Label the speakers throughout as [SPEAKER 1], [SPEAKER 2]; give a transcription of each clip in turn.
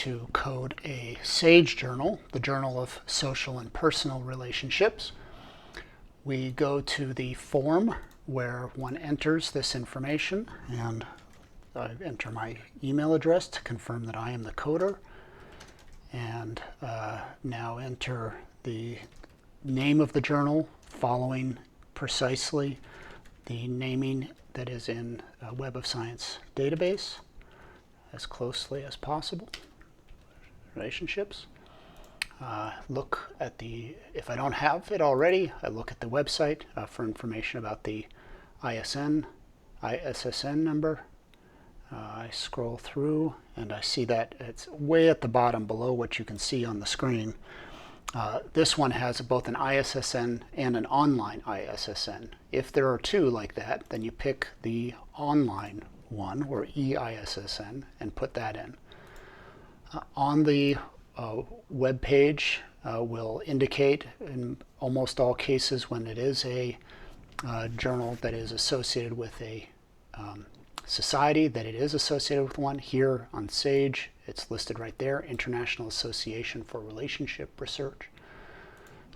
[SPEAKER 1] to code a SAGE journal, the Journal of Social and Personal Relationships. We go to the form where one enters this information, and I enter my email address to confirm that I am the coder, and now enter the name of the journal following precisely the naming that is in a Web of Science database as closely as possible. Relationships. Look at the, if I don't have it already, I look at the website for information about the ISSN number. I scroll through and I see that it's way at the bottom below what you can see on the screen. This one has both an ISSN and an online ISSN. If there are two like that, then you pick the online one, or EISSN, and put that in. On the web page will indicate in almost all cases when it is a journal that is associated with a society that it is associated with one. Here on SAGE, it's listed right there, International Association for Relationship Research.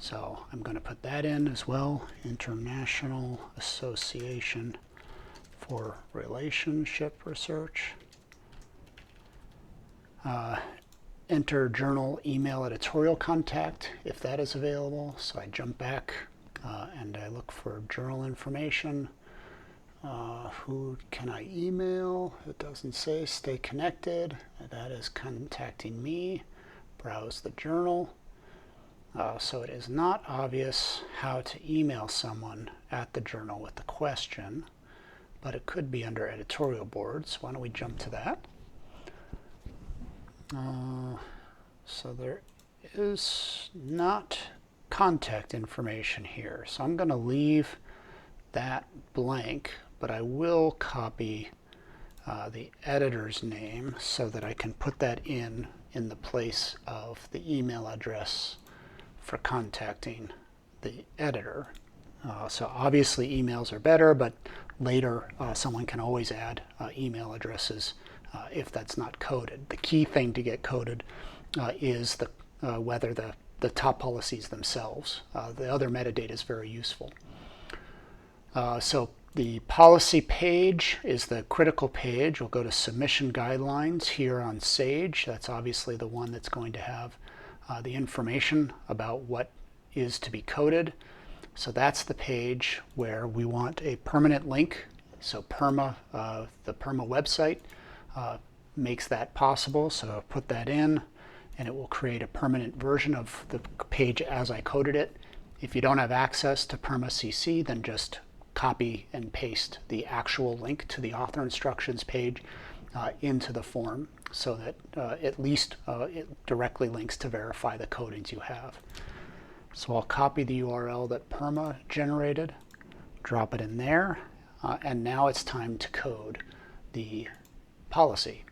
[SPEAKER 1] So I'm going to put that in as well, International Association for Relationship Research. Enter journal email editorial contact if that is available. So I jump back and I look for journal information. Who can I email? It doesn't say. Stay connected. That is contacting me. Browse the journal. So it is not obvious how to email someone at the journal with the question, but it could be under editorial boards. Why don't we jump to that? So there is not contact information here. So I'm going to leave that blank, but I will copy the editor's name so that I can put that in the place of the email address for contacting the editor. So obviously emails are better, but later someone can always add email addresses if that's not coded. The key thing to get coded is whether the top policies themselves. The other metadata is very useful. So the policy page is the critical page. We'll go to submission guidelines here on SAGE. That's obviously the one that's going to have the information about what is to be coded. So that's the page where we want a permanent link. So PERMA, the PERMA website makes that possible. So I'll put that in and it will create a permanent version of the page as I coded it. If you don't have access to PERMA CC, then just copy and paste the actual link to the author instructions page into the form so that at least it directly links to verify the codings you have. So I'll copy the URL that PERMA generated, drop it in there, and now it's time to code the policy.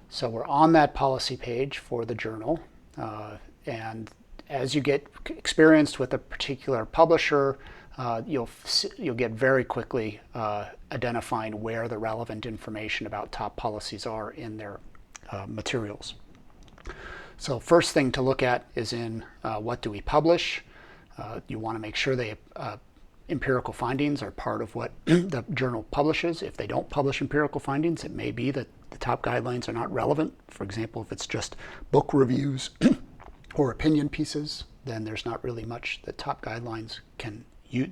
[SPEAKER 1] So we're on that policy page for the journal, and as you get experienced with a particular publisher, you'll get very quickly identifying where the relevant information about top policies are in their materials. So first thing to look at is in what do we publish. You want to make sure they empirical findings are part of what the journal publishes. If they don't publish empirical findings, it may be that the top guidelines are not relevant. For example, if it's just book reviews or opinion pieces, then there's not really much that top guidelines can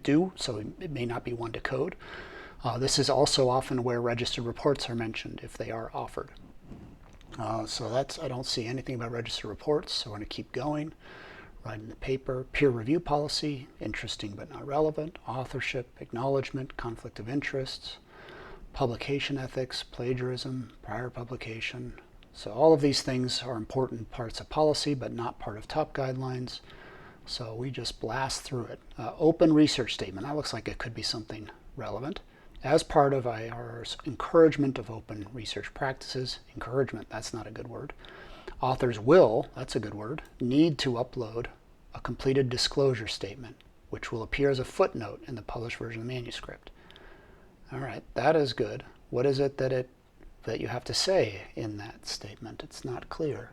[SPEAKER 1] do, so it may not be one to code. This is also often where registered reports are mentioned if they are offered. So that's, I don't see anything about registered reports, so I'm going to keep going. Writing the paper, peer review policy, interesting but not relevant, authorship, acknowledgement, conflict of interests, publication ethics, plagiarism, prior publication. So all of these things are important parts of policy but not part of top guidelines. So we just blast through it. Open research statement, that looks like it could be something relevant. As part of IR's encouragement of open research practices, encouragement, that's not a good word. Authors will, that's a good word, need to upload a completed disclosure statement, which will appear as a footnote in the published version of the manuscript. All right, that is good. What is it that it that you have to say in that statement. It's not clear.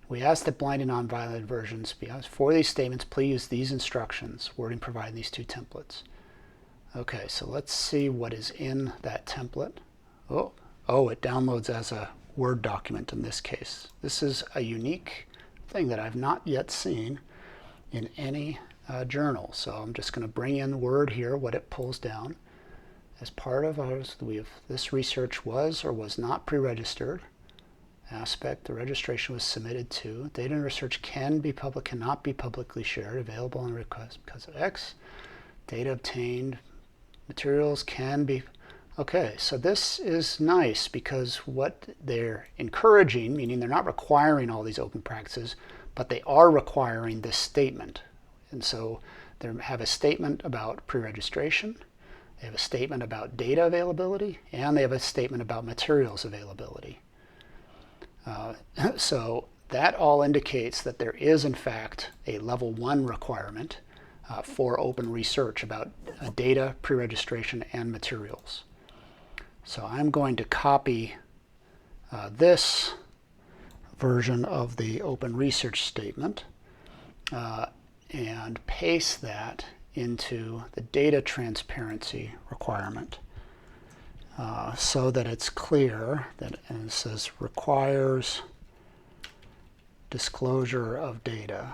[SPEAKER 1] We ask that blind and non-violated versions be asked. For these statements, please use these instructions, wording provided in these two templates. Okay, so let's see what is in that template. Oh, it downloads as a Word document in this case. This is a unique thing that I've not yet seen in any journal. So I'm just going to bring in Word here, what it pulls down. As part of ours, this research was or was not pre-registered. Aspect, the registration was submitted to. Data and research cannot be publicly shared, available on request because of X. Data obtained, materials can be. Okay, so this is nice because what they're encouraging, meaning they're not requiring all these open practices, but they are requiring this statement. And so they have a statement about pre-registration, they have a statement about data availability, and they have a statement about materials availability. So that all indicates that there is, in fact, a level 1 requirement for open research about data, pre-registration, and materials. So I'm going to copy this version of the open research statement and paste that into the data transparency requirement so that it's clear that and it says requires disclosure of data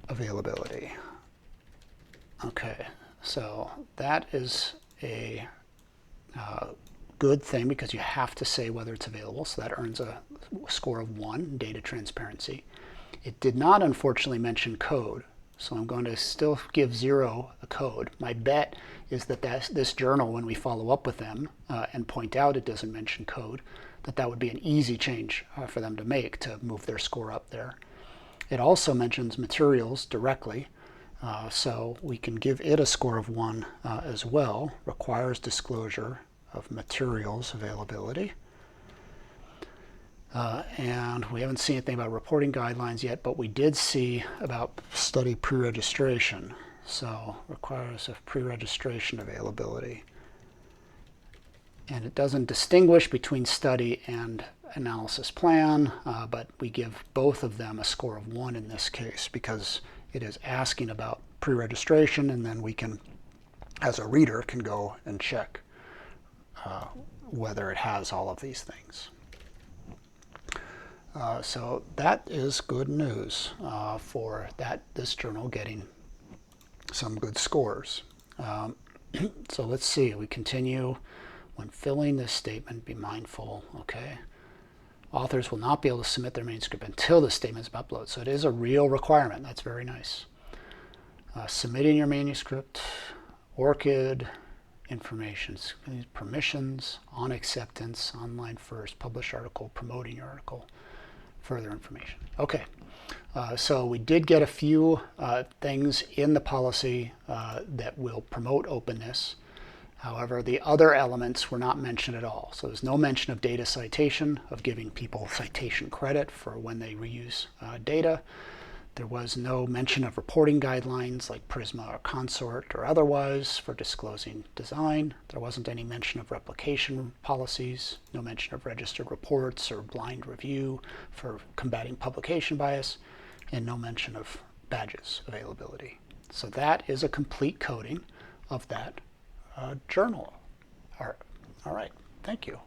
[SPEAKER 1] availability. Okay, so that is a good thing because you have to say whether it's available, so that earns a score of 1, data transparency. It did not, unfortunately, mention code, so I'm going to still give 0 a code. My bet is that this journal, when we follow up with them and point out it doesn't mention code, that would be an easy change for them to make to move their score up there. It also mentions materials directly, so we can give it a score of 1 as well. Requires disclosure of materials availability. And we haven't seen anything about reporting guidelines yet, but we did see about study pre-registration. So requires of pre-registration availability. And it doesn't distinguish between study and analysis plan, but we give both of them a score of 1 in this case because it is asking about pre-registration, and then we can, as a reader, can go and check whether it has all of these things. So that is good news for this journal getting some good scores. So let's see, we continue. When filling this statement, be mindful, okay? Authors will not be able to submit their manuscript until the statement is uploaded. So it is a real requirement. That's very nice. Submitting your manuscript, ORCID, information, permissions, on acceptance, online first, publish article, promoting your article, further information. Okay, so we did get a few things in the policy that will promote openness. However, the other elements were not mentioned at all. So there's no mention of data citation, of giving people citation credit for when they reuse data. There was no mention of reporting guidelines like PRISMA or Consort or otherwise for disclosing design. There wasn't any mention of replication policies, no mention of registered reports or blind review for combating publication bias, and no mention of badges availability. So that is a complete coding of that journal. All right, thank you.